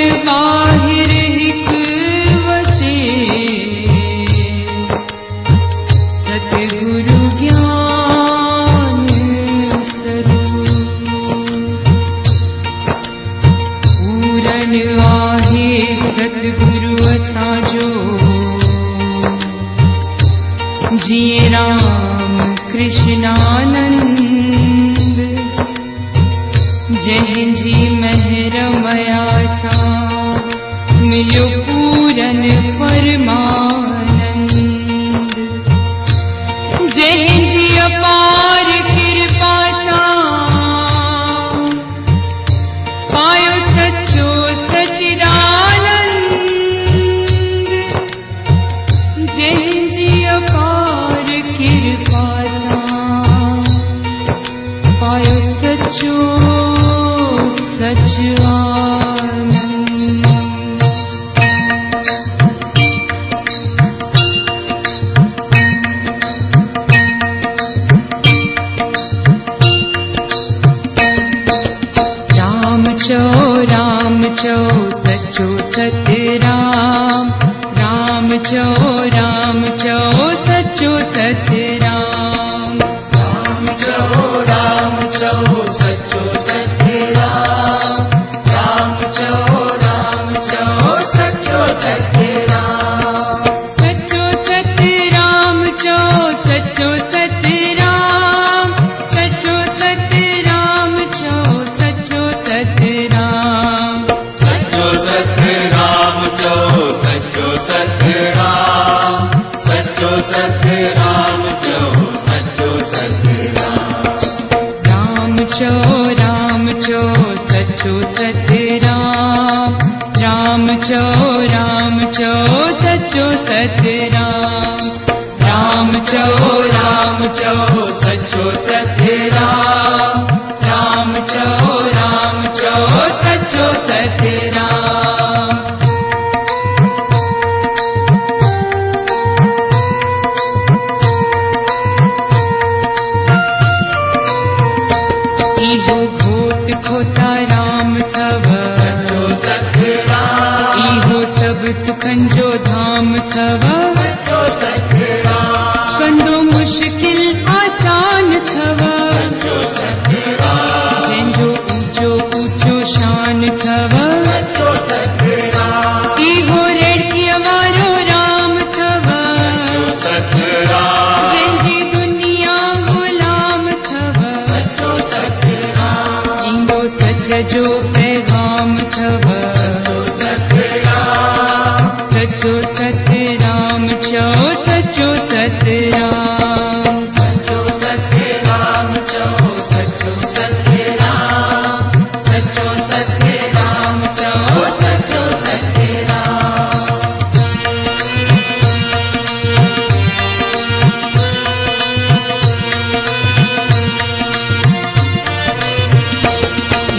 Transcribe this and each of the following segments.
बाहिर हिक वसे, सतगुरु ज्ञान स्वरूप। पूरन आहे सतगुरु असांजो, जिए राम कृष्णानंद। जंहिंजी महर मया सां मिलियो पूरन परमानंद। जंहिंजी अपार कृपा सां पायो सचो सचिदानंद। जंहिंजी अपार कृपा सां पायो सचो सचिदानंद। राम चो सचो सतराम। राम चो सचो सतराम। राम चो सचो सतराम। राम चो सचो सतराम। सचो सतराम चो सचो सतराम। सचो सतराम चो सचो सतराम। सचो सतराम चो सचो सतराम। सचो सतराम चो सचो सतराम। राम चो सचो सतराम। राम चो सचो सतराम। राम चो सचो सतराम। राम चो सचो सतराम। इहो घोट खोता राम थव। सचो सतराम। इहो सब सुखन जो धाम थव। सचो सतराम। कंदो मुश्किल आसान थव। सचो सतराम। जंहिंजो ऊंचो ऊंचो शान थव। सचो सतराम। इहो रेड़कीअ वारो राम थव। सतराम। जंहिंजी दुनिया गुलाम थव। सचो सतराम। ईंदो सच जो पैगाम थव। सतराम। सचो सतराम चो सचो सतराम। सचो सतराम चो सचो सतराम। सचो सतराम चो सचो सतराम।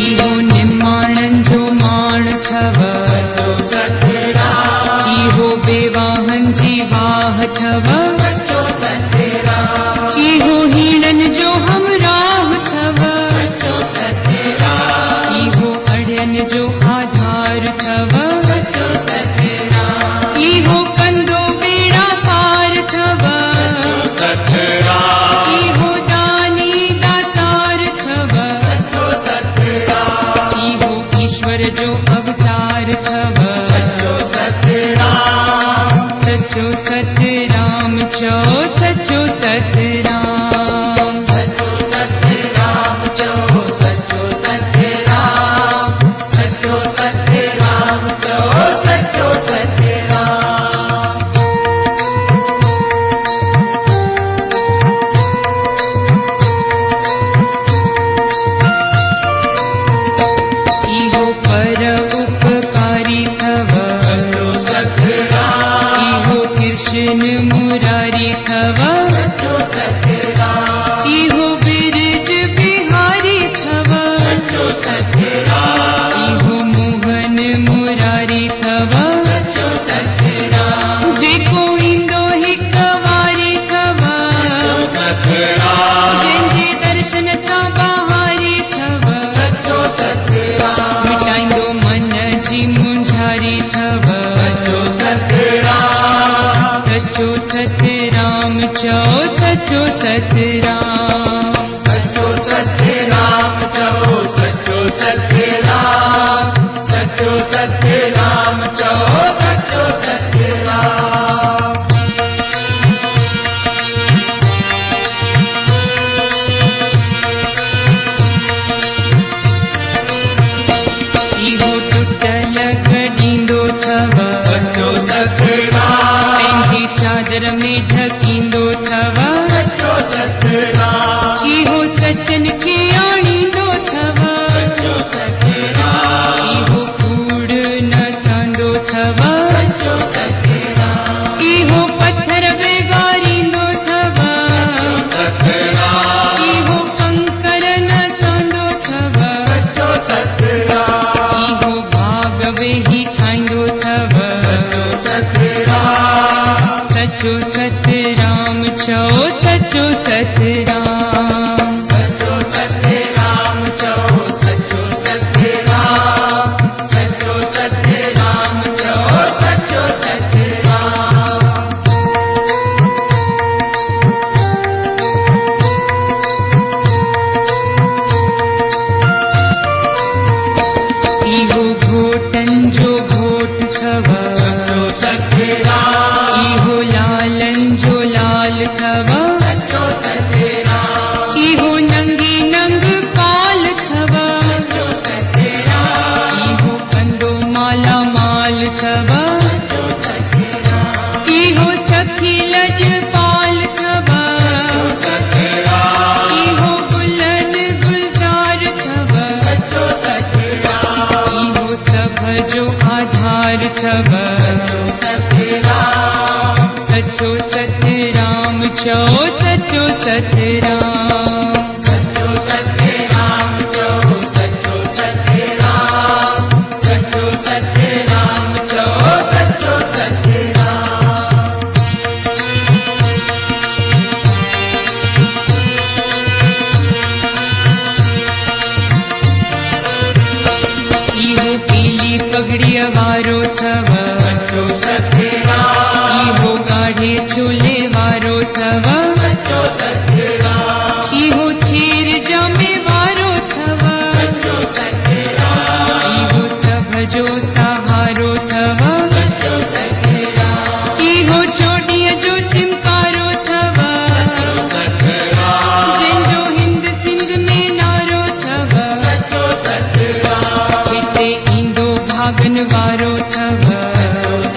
इहो निमाणन जो माण थव। सचो सतराम। इहो बेवाहन जी वाह थव। सचो सतराम। इहो हीणन जो हमराह थव। सचो सतराम। इहो अड़ियन जो आधार थव। सचो सतराम। इहो कंदो बेड़ा पार थव। सतराम। इहो दानी दातार थव। सचो सतराम। इहो ईश्वर जो अवतार थव। सचो सतराम। सचो सतराम चो सचो सतराम। सचो सतराम चो सचो सतराम। सचो सतराम चो सचो सतराम। इहो पर सचो सतराम। सचो सत्य राम चओ सचो सत्य राम, सचो सत्य राम चओ सचो सत्य राम। इहो टुटल गॾींदो अथव, सचो सत्य राम। पंहिंजी चादर में ढकींदो अथव, सचो सत्य राम। इहो सचन खे आणींदो अथव, सचो सत्य राम। इहो कूड़ न सहंदो अथव, सचो सत्य राम। इहो पत्थर बेगारींदो अथव, सत्य राम। इहो कंकर न सहंदो अथव, सचो सत्य राम। इहो भाग वेही ठाहींदो अथव। सचो सत्य राम। सचो सतराम चओ सचो सतराम। सचो सत्य राम चओ सचो सत्य राम, सचो सत्य राम चओ सचो सत्य राम। इहो घोटन जो घोट अथव, सचो सत्य राम। इहो लालन जो लाल अथव, सचो सत्य राम। इहो नंगी नंग पाल अथव, सचो सत्य राम। इहो कंदो माला माल अथव, सचो सत्य राम। इहो सखी लजपाल अथव, सत्य राम। इहो गुलन गुलजार अथव, सचो सत्य राम। इहो सभ जो आधार अथव। सत्य राम। सचो सतराम चओ सचो सतराम। सचो सत्य राम चओ सचो सत्य राम, सचो सत्य राम चओ सचो सत्य राम। इहो पीली पगड़ीअ वारो अथव, सचो सत्य राम। इहो ॻाढ़े चोले वारो अथव, सचो सत्य राम। इहो छेर जामे वारो अथव, सचो सत्य राम। इहो सभ जो सहारो अथव, सचो सत्य राम। इहो चोॾीअ जो चिमकारो अथव, सत्य राम। जंहिंजो हिंद सिंध में नारो अथव, सचो सत्य राम। हिते ईंदो भागन वारो अथव।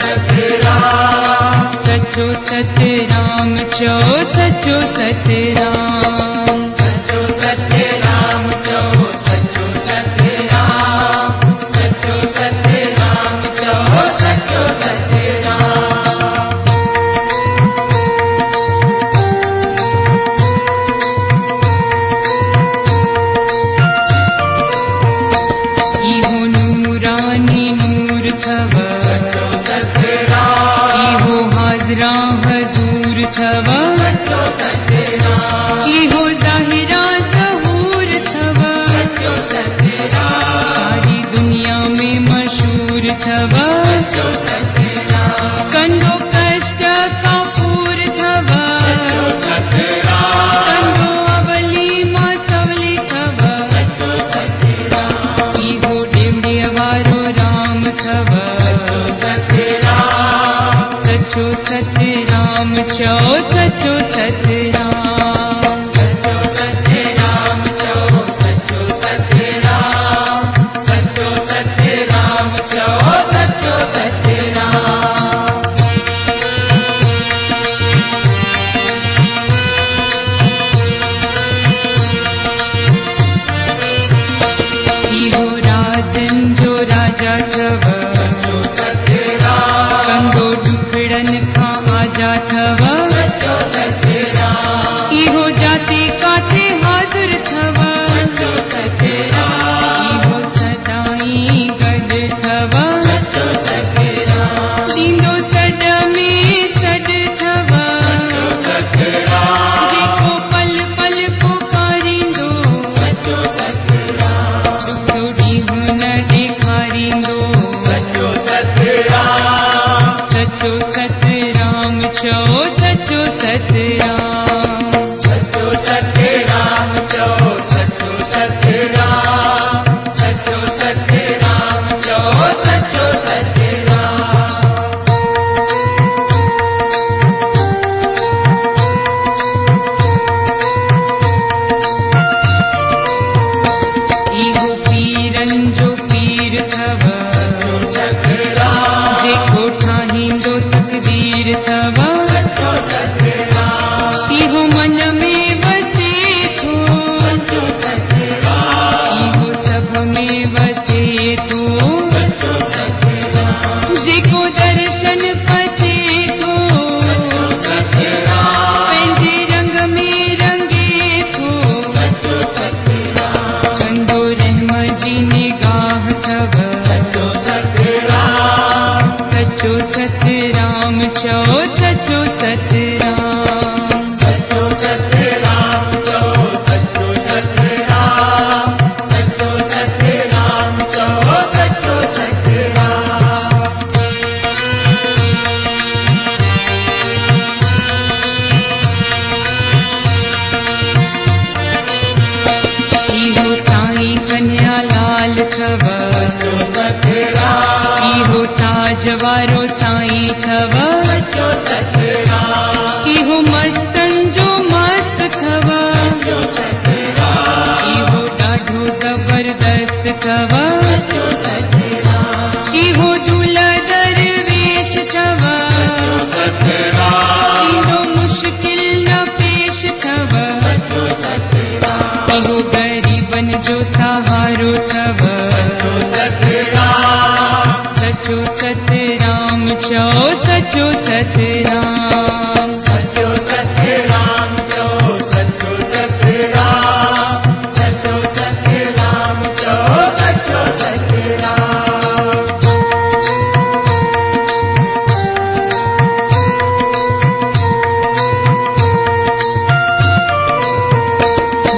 सत्य राम। सचो सतराम चओ सचो सतराम। सचो सत्य राम चओ सचो सत्य राम, सचो सत्य राम चओ सचो सत्य राम। इहो नूरानी नूर अथव, सचो सत्य राम। इहो हाज़रा हज़ूर अथव, सचो सत्य राम। इहो ज़ाहिरा ज़हूर अथव, सचो सत्य राम। सारी दुनिया में मशहूर अथव, सचो सत्य राम। कंदो कष्ट कापूर अथव, सचो सत्य राम। कंदो अवली मां सवली अथव, सचो सत्य राम। इहो ॾेवड़ीअ वारो राम अथव। सचो सत्य राम। सचो सतराम चओ सचो सतराम। सचो सत्य राम चओ सचो सत्य राम, सचो सत्य राम चओ सचो सत्य राम। इहो राजन जो राजा अथव, सचो सत्य राम। कंदो डुकड़न खां आजा अथव, सचो सत्य राम। इहो जाते काथे हाज़िर अथव, सचो सत्य राम। इहो सदाई गॾु अथव, सचो सत्य राम। ॾींदो सॾ में सॾ अथव, सचो सत्य राम। जेको पल पल पुकारींदो, सचो सत्य राम। ॾुखियो ॾींहुं न ॾेखारींदो, सचो सचो सतराम। इहो पीरन जो पीर थव, सचो सतराम। जेको ठाहींदो तकदीर थव, सचो सतराम। इहो मन में वसे थो, सचो सतराम। इहो सभ में वसे थो, सचो सतराम। जेको दर्शन पचे थो, सचो सतराम। पंहिंजे रंग में रंगे थो, सचो सतराम। कंदो रहम जी निगाह थव, सचो सतराम। सचो सतराम चओ, सचो सतराम। सचो सतराम चओ, सचो सतराम। सचो सतराम चओ, सचो सतराम। इहो साईं कन्या लाल थव, सचो सतराम। इहो ताज वारो साईं थव, सचो सतराम। इहो मस्तन जो मस्त थव, सचो सतराम। इहो ॾाढो ज़बरदस्त थव, सचो सतराम। इहो दूल्हा दरवेश थव, सचो सतराम। ईंदो मुश्किल न पेश थव, सचो सतराम। इहो ग़रीबन जो सहारो थव, सचो सतराम। सचो सतराम चओ, सचो सतराम। सचो सतराम चओ, सचो सतराम। सचो सतराम चओ, सचो सतराम।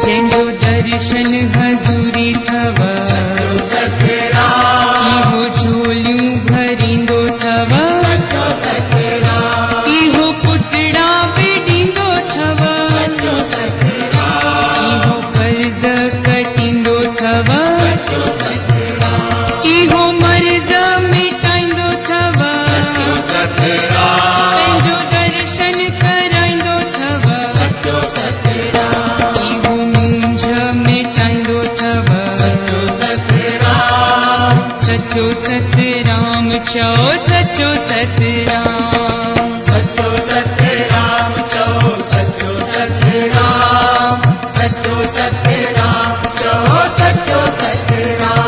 जंहिंजो दर्शन हज़ूरी थव, सचो सतराम। इहो झोलियूं भरींदो थव, सचो सतराम। इहो पुटड़ा बि ॾींदो थव, सचो सतराम। इहो कर्ज़ कटींदो थव, सचो सतराम। इहो मर्ज़ मिटाईंदो थव, सचो सतराम। पंहिंजो दर्शन कराईंदो थव, सचो सतराम। इहो मुंझ मिटाईंदो थव, सचो सतराम। सचो सतराम चओ, सचो सतराम। सचो सतराम चओ, सचो सतराम। सचो सतराम चओ, सचो सतराम।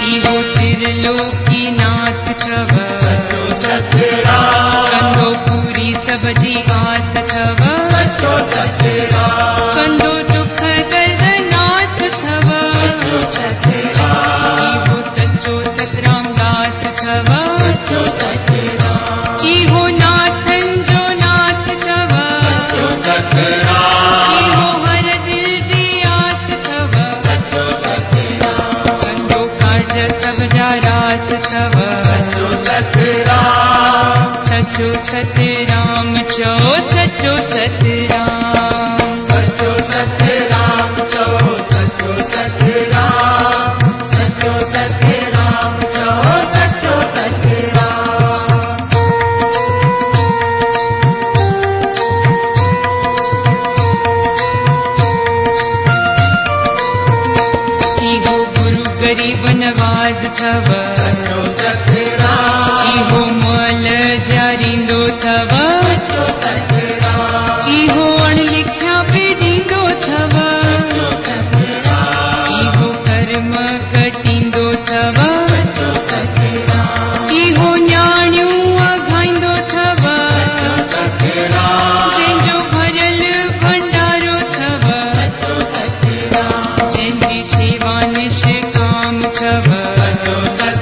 इहो त्रिलोकी नाथ थव, सचो सतराम। कंदो पूरी सभ जी आस थव, सचो सतराम। कंदो दुख दर्द नास थव, सचो सतराम। इहो सचो सतराम दास थव, सचो सतराम। इहो नाथन जो नाथ थव, सचो सतराम। इहो हर दिल जी आस थव, सचो सतराम। कंदो कार्ज सभ जा रास थव, सचो सतराम। सचो सतराम चओ, सचो सतराम। सचो सतराम चओ, सचो सतराम। सचो सतराम चओ, सचो सतराम। इहो गुरु गरीब नवाज़ थव, सचो सतराम। इहो मोल जारींदो थव, सचो सतराम। इहो अणलिखिया बि ॾींदो थव, सचो सतराम। इहो कर्म कटींदो थव, सचो सतराम। इहो न्याणियूं अघाईंदो थव, सचो सतराम। जंहिंजो भरियल भंडारो थव, सचो सतराम। जंहिंजी शेवा निष्काम थव, सचो सतराम।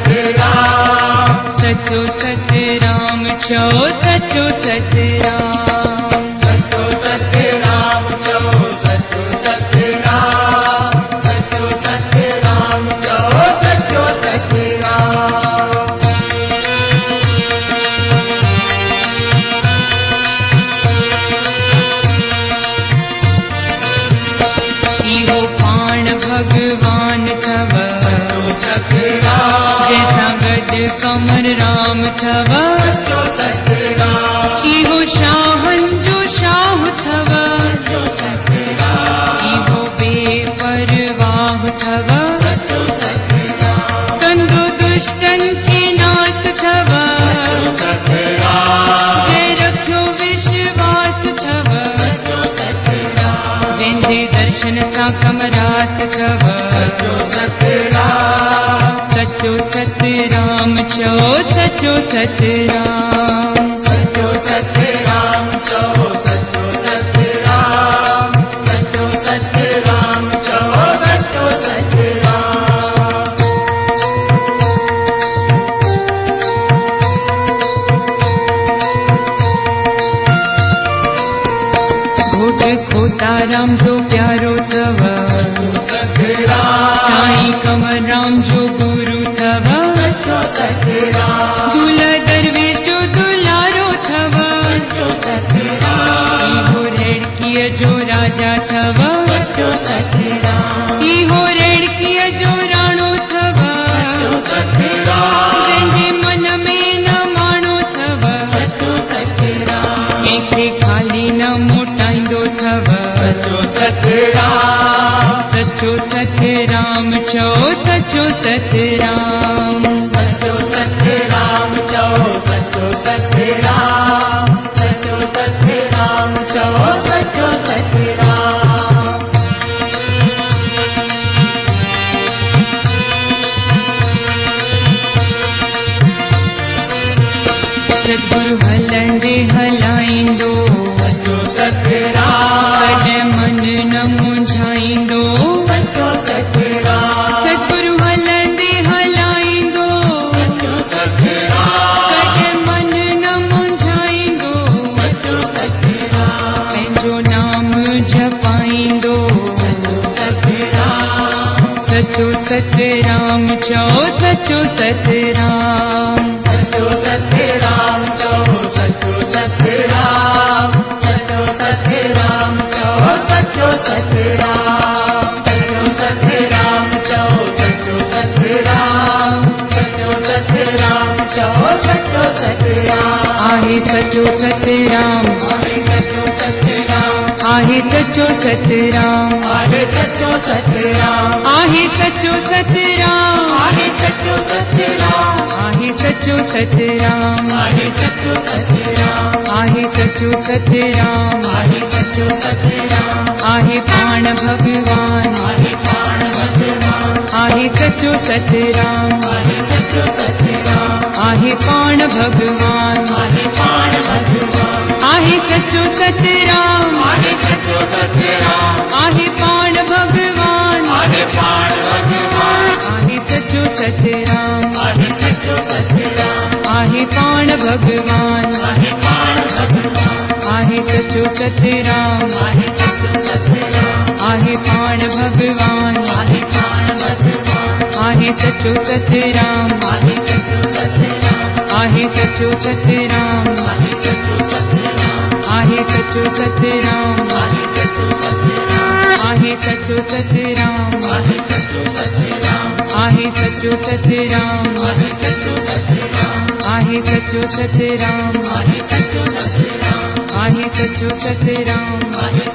अमर राम थव सचो सतराम इहो शाहन जो शाह थव सचो सतराम इहो बेपरवाह थव सचो सतराम कंदो दुष्टन खे नास थव सचो सतराम जंहिं रखियो विश्वास थव सचो सतराम जंहिंजे दर्शन सां कमरास थव सचो सतराम सचो सतराम चओ सचो सतराम सचो सतराम चओ सचो सतराम सचो सतराम चओ सचो सतराम घोट खोताराम जो प्यारो थव सतराम साईं कमराम जो गुरु थव सचो सतराम दूल्हा दरवेश जो दुलारो थव सचो सतराम इहो रेड़कीअ जो राजा थव सचो सतराम इहो रेड़कीअ जो राणो थव सचो सतराम जंहिंजे मन में न माणो थव सचो सतराम कंहिंखे खाली न मोटाईंदो थव सचो सतराम सचो सतराम चओ सचो सतराम सचो सतराम चओ सचो सतराम सचो सतराम चओ सचो सतराम सतगुरु हलंदे हलाईंदो सचो सतराम कॾहिं मन न मुंझाईंदो सचो सतराम सतगुरु हलंदे हलाईंदो सचो सतराम कॾहिं मन न मुंझाईंदो सचो सतराम पंहिंजो नाम जपाईंदो सचो सतराम सचो सतराम चओ सचो सतराम सचो सतराम चओ सचो सतराम सचो सतराम चओ सचो सतराम सचो सतराम चओ सचो सतराम सचो सतराम चओ सचो सतराम आहे सचो सतराम आहे सचो सतराम आहे सचो सतराम आहे सचो सतराम आहे सचो सतराम आहे सचो सतराम आहे सचो सतराम आहे सचो सतराम आहे सचो सतराम आहे पाण भगवान आहे पाण भगवान आहे सचो सतराम आहे सचो सतराम आहे पाण भगवान आहे पाण भगवान आहे सचो सतराम आहे सचो सतराम आहे पाण भगवान आहे पाण भगवान आहे सचो सतराम आहे सचो सतराम आहे पाण भगवान आहे पाण भगवान आहे सचो सतराम आहे सचो सतराम आहे पाण भगवान आहे पाण भगवान आहे सचो सतराम आहे सचो सतराम आहे सचो सतराम आहे सचो सतराम आहे सचो सतराम आहे सचो सतराम आहे सचो सतराम आहे सचो सतराम आहे सचो सतराम आहे सचो सतराम आहे सचो सतराम आहे सचो सतराम आहे सचो सतराम आहे